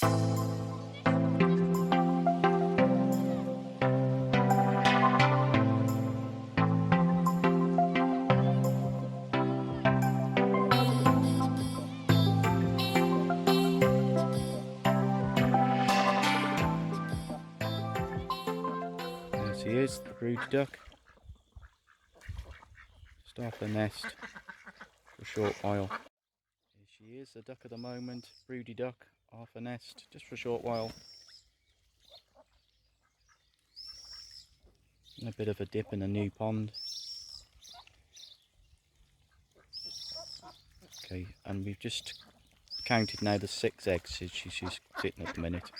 There she is, the Broody Duck. Just off the nest for a short while. Here she is, the duck at the moment, Broody Duck, off the nest just for a short while. And a bit of a dip in a new pond. Okay, and we've just counted now the 6 eggs she's sitting at the minute.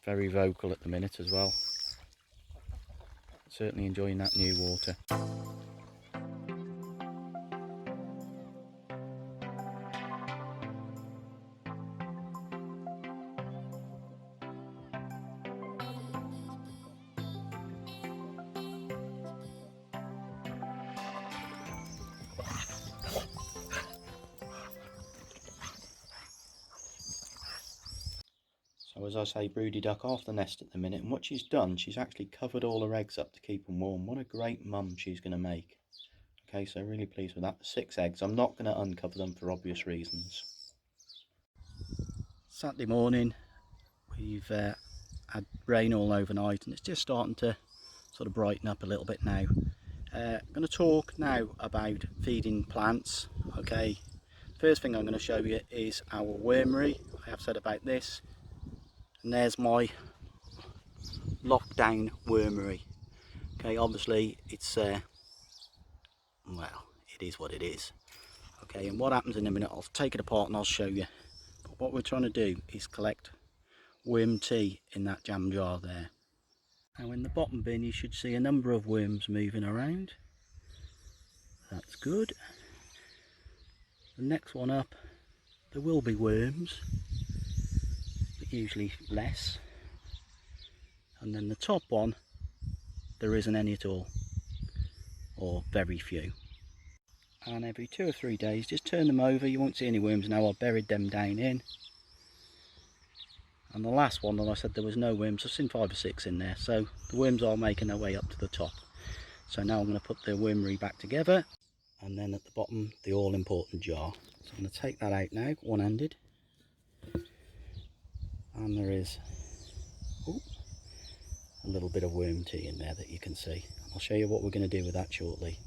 Very vocal at the minute as well. Certainly enjoying that new water. So as I say, Broody Duck off the nest at the minute, and what she's done, she's actually covered all her eggs up to keep them warm. What a great mum she's going to make. Okay, so really pleased with that. 6 eggs. I'm not going to uncover them for obvious reasons. Saturday morning, we've had rain all overnight and it's just starting to sort of brighten up a little bit now. I'm going to talk now about feeding plants. Okay, first thing I'm going to show you is our wormery. I have said about this. And there's my lockdown wormery. Okay, obviously it's well, it is what it is. Okay, and what happens in a minute, I'll take it apart and I'll show you. But what we're trying to do is collect worm tea in that jam jar there. Now in the bottom bin you should see a number of worms moving around. That's good. The next one up, there will be worms, but usually less. And then the top one, there isn't any at all, or very few. And every 2 or 3 days just turn them over. You won't see any worms now. I've buried them down in. And the last one that I said there was no worms, I've seen 5 or 6 in there, so the worms are making their way up to the top. So now I'm going to put the wormery back together, and then at the bottom the all important jar. So I'm going to take that out now, one-handed, and there is a little bit of worm tea in there that you can see. I'll show you what we're going to do with that shortly.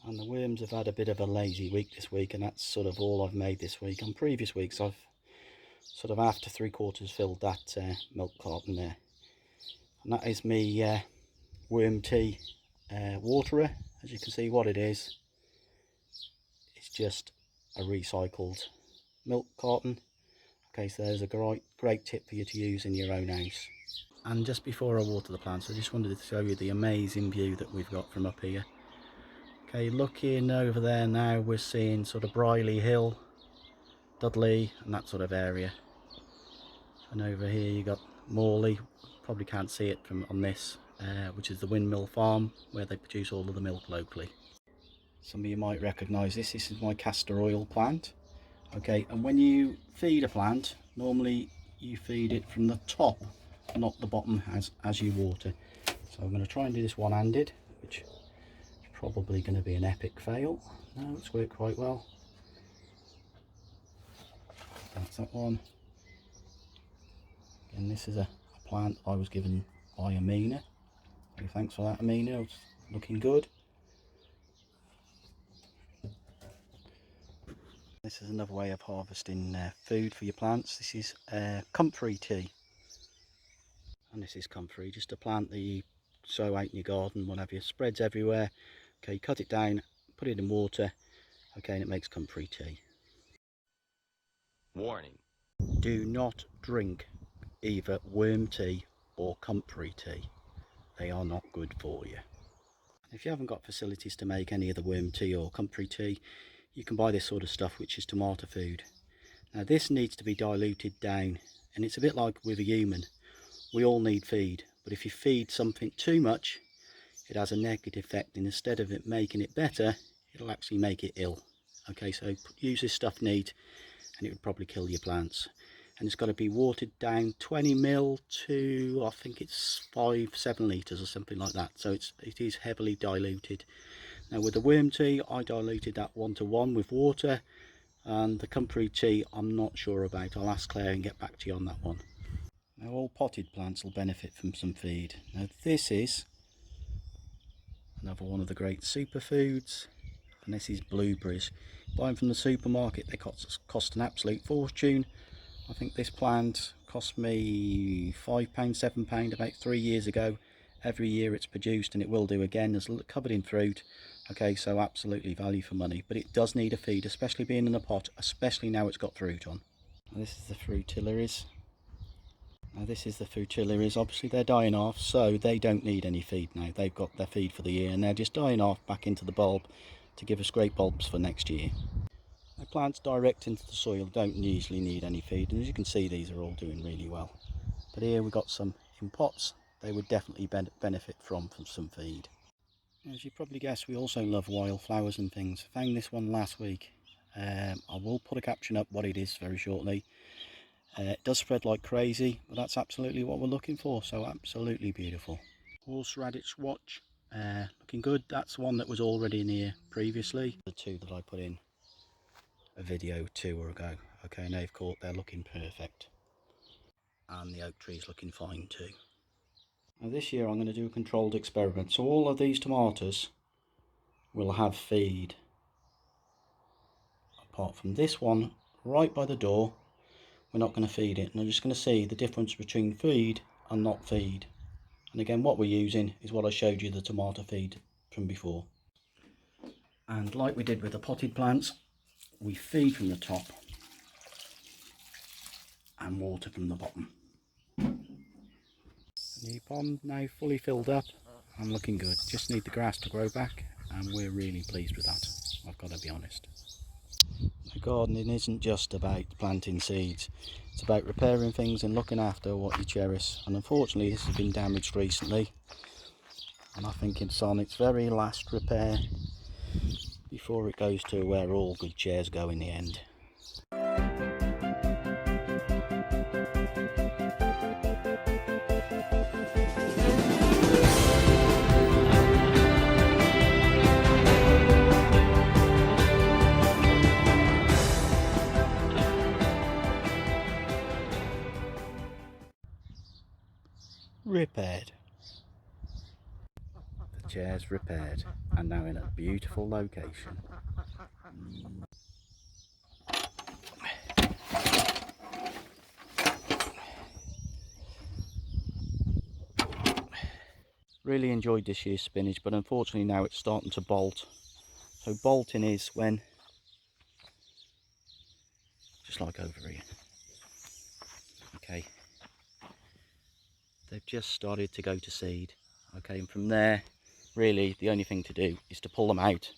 And the worms have had a bit of a lazy week this week, and that's sort of all I've made this week. On previous weeks I've sort of after 3/4 filled that milk carton there, and that is me worm tea waterer. As you can see what it is, it's just a recycled milk carton. Okay, so there's a great tip for you to use in your own house. And just before I water the plants, I just wanted to show you the amazing view that we've got from up here. Okay, looking over there now, we're seeing sort of Brierley Hill, Dudley and that sort of area. And over here you got Morley, probably can't see it from on this, which is the windmill farm where they produce all of the milk locally. Some of you might recognise this. This is my castor oil plant. Okay, and when you feed a plant, normally you feed it from the top, not the bottom as you water. So I'm going to try and do this one-handed, which is probably going to be an epic fail. No, it's worked quite well. That's that one. And this is a plant I was given by Amina. So thanks for that, Amina. It's looking good. This is another way of harvesting food for your plants. This is comfrey tea. And this is comfrey, just a plant that you sow out in your garden, whatever. It spreads everywhere. Okay, you cut it down, put it in water, okay, and it makes comfrey tea. Warning. Do not drink either worm tea or comfrey tea. They are not good for you. If you haven't got facilities to make any of the worm tea or comfrey tea, you can buy this sort of stuff, which is tomato food. Now this needs to be diluted down, and it's a bit like with a human. we all need feed, but if you feed something too much, it has a negative effect, and instead of it making it better, it'll actually make it ill. Okay, so use this stuff neat and it would probably kill your plants. And it's got to be watered down 20 ml to, I think it's 5-7 litres or something like that. So it is heavily diluted. Now with the worm tea, I diluted that 1-to-1 with water, and the comfrey tea I'm not sure about. I'll ask Claire and get back to you on that one. Now all potted plants will benefit from some feed. Now this is another one of the great superfoods, and this is blueberries. Buying from the supermarket, they cost an absolute fortune. I think this plant cost me £5, £7 about 3 years ago. Every year it's produced, and it will do again. It's covered in fruit. Okay, so absolutely value for money, but it does need a feed, especially being in a pot, especially now it's got fruit on. Now this is the fritillaries. Now this is the fritillaries. Obviously they're dying off, so they don't need any feed now. They've got their feed for the year, and they're just dying off back into the bulb to give us great bulbs for next year. Now plants direct into the soil don't usually need any feed, and as you can see, these are all doing really well. But here we've got some in pots. They would definitely benefit from some feed. As you probably guessed, we also love wildflowers and things. I found this one last week. I will put a caption up what it is very shortly. It does spread like crazy, but that's absolutely what we're looking for, so absolutely beautiful. Horseradish watch, looking good. That's one that was already in here previously. The two that I put in a video 2 ago. Okay, and they've caught, they're looking perfect. And the oak tree is looking fine too. Now this year I'm going to do a controlled experiment. So all of these tomatoes will have feed. Apart from this one, right by the door, we're not going to feed it. And I'm just going to see the difference between feed and not feed. And again, what we're using is what I showed you, the tomato feed from before. And like we did with the potted plants, we feed from the top and water from the bottom. The pond now fully filled up and looking good. Just need the grass to grow back, and we're really pleased with that, I've got to be honest. Gardening isn't just about planting seeds, it's about repairing things and looking after what you cherish. And unfortunately this has been damaged recently, and I think it's on its very last repair before it goes to where all good chairs go in the end. Repaired. The chair's repaired and now in a beautiful location. Really enjoyed this year's spinach, but unfortunately now it's starting to bolt. So bolting is when, just like over here, okay, they've just started to go to seed. Okay, and from there really the only thing to do is to pull them out,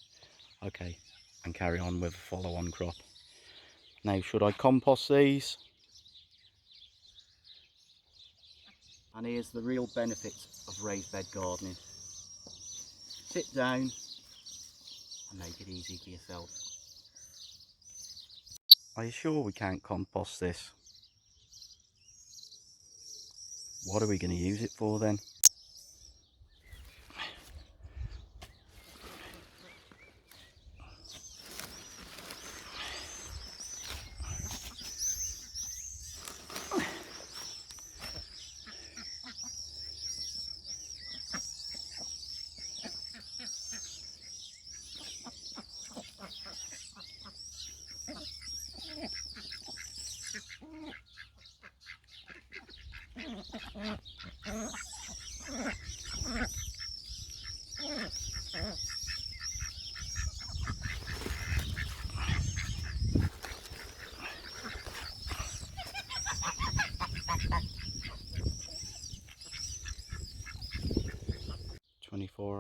okay, and carry on with a follow-on crop. Now should I compost these? And here's the real benefits of raised bed gardening. Sit down and make it easy for yourself. Are you sure we can't compost this? What are we going to use it for then?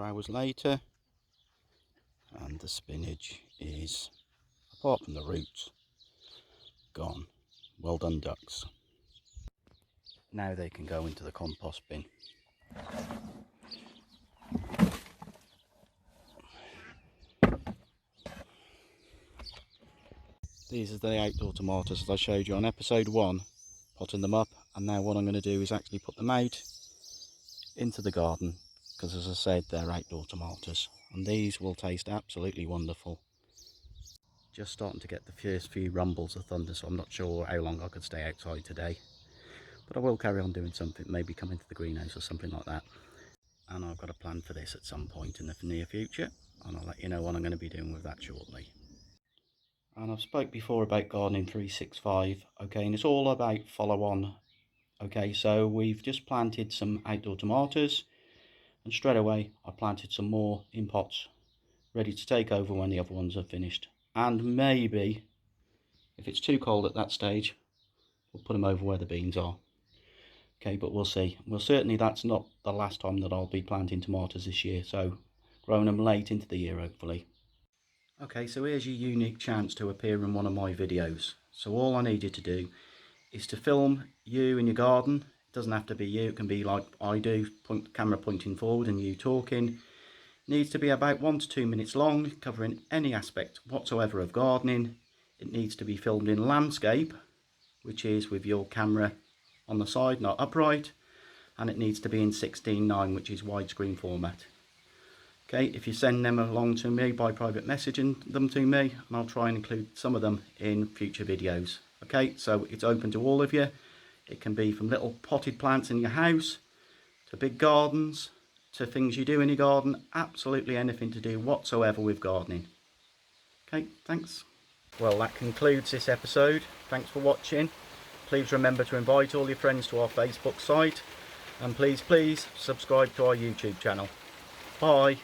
Hours later, and the spinach is, apart from the roots, gone. Well done, ducks. Now they can go into the compost bin. These are the outdoor tomatoes that I showed you on episode 1, potting them up, and now what I'm going to do is actually put them out into the garden, because as I said, they're outdoor tomatoes, and these will taste absolutely wonderful. Just starting to get the first few rumbles of thunder, so I'm not sure how long I could stay outside today, but I will carry on doing something, maybe come into the greenhouse or something like that. And I've got a plan for this at some point in the near future, and I'll let you know what I'm going to be doing with that shortly. And I've spoke before about gardening 365, okay, and it's all about follow on. Okay, so we've just planted some outdoor tomatoes, and straight away I planted some more in pots ready to take over when the other ones are finished. And maybe if it's too cold at that stage, we'll put them over where the beans are. Okay, but we'll see. Well, certainly that's not the last time that I'll be planting tomatoes this year, so growing them late into the year hopefully. Okay, so here's your unique chance to appear in one of my videos. So all I need you to do is to film you in your garden. It doesn't have to be you, it can be like I do, camera pointing forward and you talking. It needs to be about 1 to 2 minutes long, covering any aspect whatsoever of gardening. It needs to be filmed in landscape, which is with your camera on the side, not upright, and it needs to be in 16:9, which is widescreen format. Okay, if you send them along to me by private messaging them to me, and I'll try and include some of them in future videos. Okay, so it's open to all of you. It can be from little potted plants in your house, to big gardens, to things you do in your garden, absolutely anything to do whatsoever with gardening. Okay, thanks. Well, that concludes this episode. Thanks for watching. Please remember to invite all your friends to our Facebook site, and please subscribe to our YouTube channel. Bye.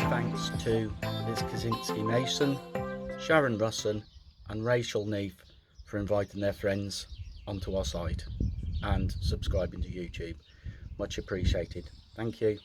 Thanks to Liz Kaczynski-Mason, Sharon Russon and Rachel Neef for inviting their friends onto our site and subscribing to YouTube. Much appreciated. Thank you.